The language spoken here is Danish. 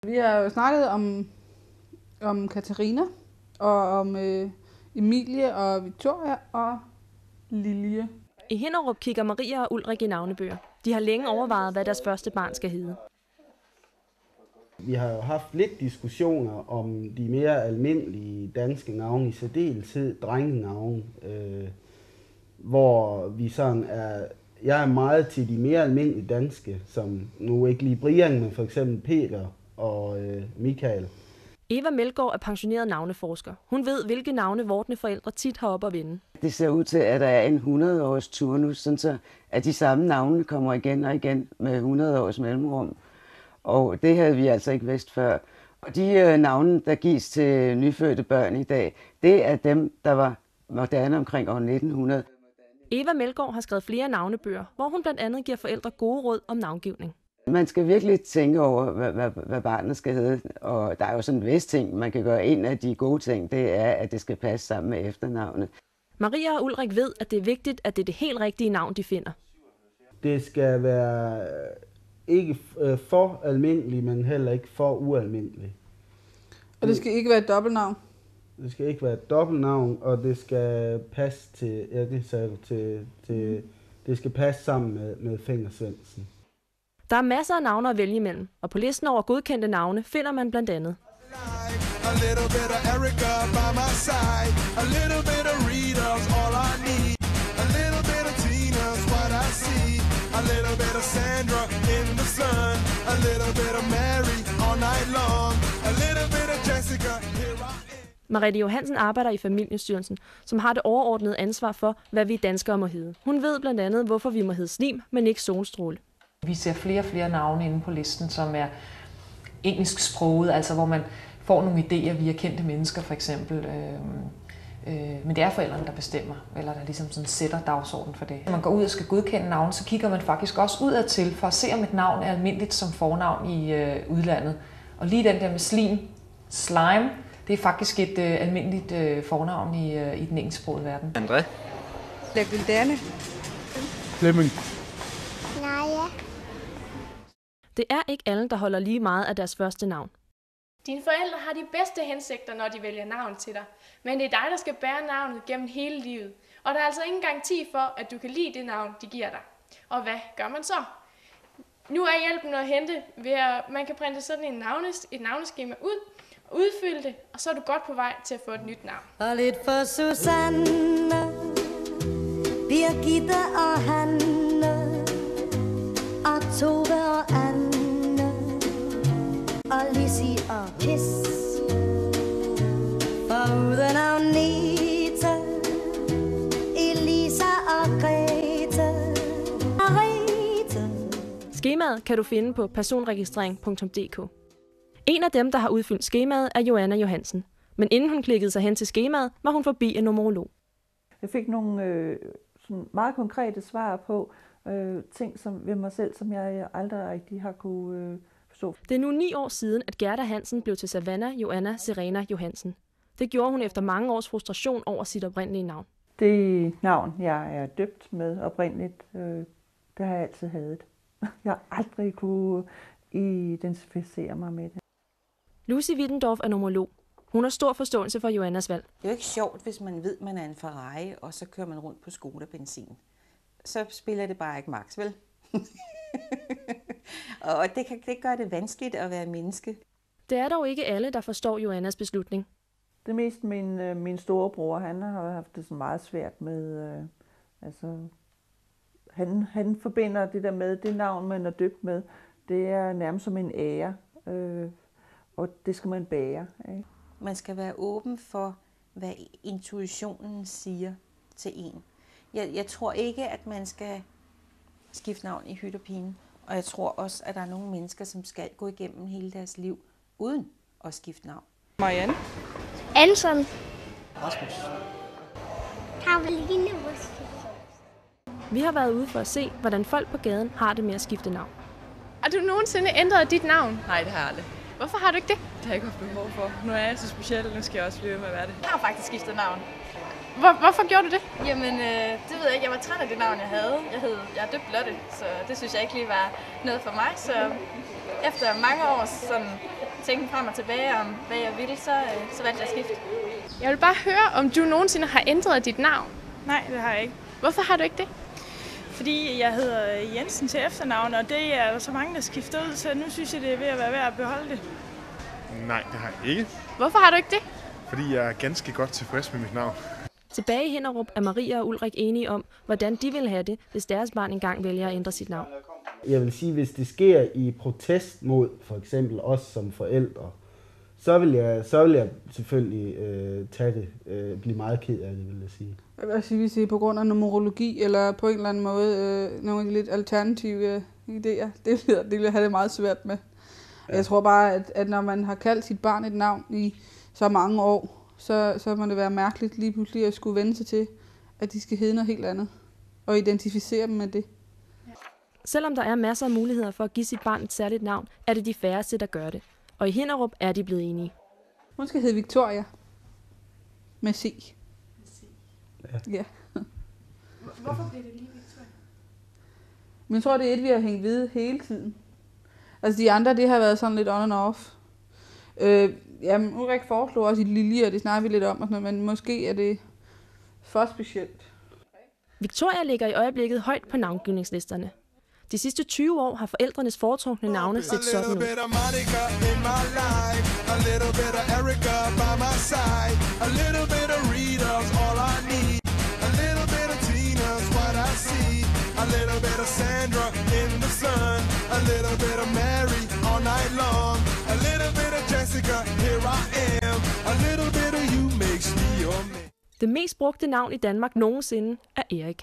Vi har jo snakket om Katarina, og om Emilie og Victoria og Lilje. I Hinnerup kigger Maria og Ulrik i navnebøger. De har længe overvejet, hvad deres første barn skal hedde. Vi har jo haft lidt diskussioner om de mere almindelige danske navne, i særdeleshed drengenavne, hvor vi sådan er... Jeg er meget til de mere almindelige danske, som nu ikke lige Brian, men for eksempel Peter og Michael. Eva Melgaard er pensioneret navneforsker. Hun ved, hvilke navne vortne forældre tit har op at vende. Det ser ud til, at der er en 100-års turnus, sådan så at de samme navne kommer igen og igen med 100 års mellemrum. Og det havde vi altså ikke vidst før. Og de navne, der gives til nyfødte børn i dag, det er dem, der var moderne omkring år 1900. Eva Melgaard har skrevet flere navnebøger, hvor hun blandt andet giver forældre gode råd om navngivning. Man skal virkelig tænke over, hvad barnet skal hedde. Og der er jo sådan en vis ting, man kan gøre. En af de gode ting, det er, at det skal passe sammen med efternavnet. Maria og Ulrik ved, at det er vigtigt, at det er det helt rigtige navn, de finder. Det skal være ikke for almindelig, men heller ikke for ualmindelig. Og det skal ikke være et dobbeltnavn? Det skal ikke være et dobbeltnavn, og det skal passe til, ja, det sagde du, det skal passe sammen med Fenger Svendsen. Der er masser af navne at vælge imellem, og på listen over godkendte navne finder man blandt andet Merete Johansen arbejder i Familiestyrelsen, som har det overordnede ansvar for, hvad vi danskere må hedde. Hun ved blandt andet, hvorfor vi må hedde Slim, men ikke Solstråle. Vi ser flere og flere navne inde på listen, som er engelsksproget, altså hvor man får nogle idéer via kendte mennesker for eksempel. Men det er forældrene, der bestemmer, eller der ligesom sådan sætter dagsordenen for det. Når man går ud og skal godkende navne, så kigger man faktisk også udadtil for at se, om et navn er almindeligt som fornavn i udlandet. Og lige den der med Slim, Slime, det er faktisk et almindeligt fornavn i den engelsksprogede verden. André. Legildane. Flemming. Naja. Det er ikke alle, der holder lige meget af deres første navn. Dine forældre har de bedste hensigter, når de vælger navn til dig. Men det er dig, der skal bære navnet gennem hele livet. Og der er altså ingen garanti for, at du kan lide det navn, de giver dig. Og hvad gør man så? Nu er hjælpen at hente ved, at man kan printe sådan et navneskema ud, udfylde det, og så er du godt på vej til at få et nyt navn. Og lidt for Susanne, Birgitte og Hanne, og Tove og Anne, og Lissi og Kis, foruden Agnete, Elisa og Grete, Skemaet kan du finde på personregistrering.dk. En af dem, der har udfyldt skemaet, er Joanna Johansen. Men inden hun klikkede sig hen til skemaet, var hun forbi en numerolog. Jeg fik nogle sådan meget konkrete svar på ting som ved mig selv, som jeg aldrig rigtig har kunne forstå. Det er nu 9 år siden, at Gerda Hansen blev til Savannah Joanna Serena Johansen. Det gjorde hun efter mange års frustration over sit oprindelige navn. Det navn, jeg er døbt med oprindeligt, det har jeg altid hadet. Jeg har aldrig kunne identificere mig med det. Lucy Wittendorf er numerolog. Hun har stor forståelse for Joannas valg. Det er jo ikke sjovt, hvis man ved, man er en Ferrari, og så kører man rundt på Skoda-benzin. Så spiller det bare ikke max, vel? Og det gør det vanskeligt at være menneske. Det er dog ikke alle, der forstår Joannas beslutning. Det er mest min storebror, han har haft det så meget svært med, han forbinder det der med, det navn, man er døbt med, det er nærmest som en ære, og det skal man bære. Ikke? Man skal være åben for, hvad intuitionen siger til en. Jeg tror ikke, at man skal skifte navn i hyt og pine, og jeg tror også, at der er nogle mennesker, som skal gå igennem hele deres liv uden at skifte navn. Marianne. Anson. Rasmus. Karoline. Vi har været ude for at se, hvordan folk på gaden har det med at skifte navn. Har du nogensinde ændret dit navn? Nej, det har jeg aldrig. Hvorfor har du ikke det? Det har jeg ikke haft behov for. Nu er jeg så speciel, og nu skal jeg også blive ved med at være det. Jeg har faktisk skiftet navn. Hvorfor gjorde du det? Jamen, det ved jeg ikke. Jeg var træt af det navn, jeg havde. Jeg er døbt Lotte, så det synes jeg ikke lige var noget for mig. Så efter mange års sådan tænke frem og tilbage om, hvad jeg ville, så valgte jeg at skifte. Jeg vil bare høre, om du nogensinde har ændret dit navn. Nej, det har jeg ikke. Hvorfor har du ikke det? Fordi jeg hedder Jensen til efternavn, og det er så mange, der skifter ud, så nu synes jeg, det er ved at være værd at beholde det. Nej, det har jeg ikke. Hvorfor har du ikke det? Fordi jeg er ganske godt tilfreds med mit navn. Tilbage i Hinnerup er Maria og Ulrik enige om, hvordan de vil have det, hvis deres barn engang vælger at ændre sit navn. Jeg vil sige, hvis det sker i protest mod for eksempel os som forældre, så vil jeg selvfølgelig tage det, blive meget ked af det, vil jeg sige. Jeg vil sige, hvis det er på grund af numerologi, eller på en eller anden måde nogle af de lidt alternative idéer, det vil jeg have det meget svært med. Ja. Jeg tror bare, at når man har kaldt sit barn et navn i så mange år, så må det være mærkeligt lige pludselig at skulle vende sig til, at de skal hedde noget helt andet, og identificere dem med det. Selvom der er masser af muligheder for at give sit barn et særligt navn, er det de færreste, der gør det. Og i Hinnerup er de blevet enige. Hun skal hedde Victoria. Med C. Ja. Hvorfor bliver det lige Victoria? Men jeg tror, det er et, vi har hængt ved hele tiden. Altså de andre, det har været sådan lidt on and off. Jamen, Ulrik foreslog også i Lilje, og det snakker vi lidt om, og sådan noget, men måske er det for specielt. Victoria ligger i øjeblikket højt på navngivningslisterne. De sidste 20 år har forældrenes foretrukne navne set sådan ud. Det mest brugte navn i Danmark nogensinde er Erik.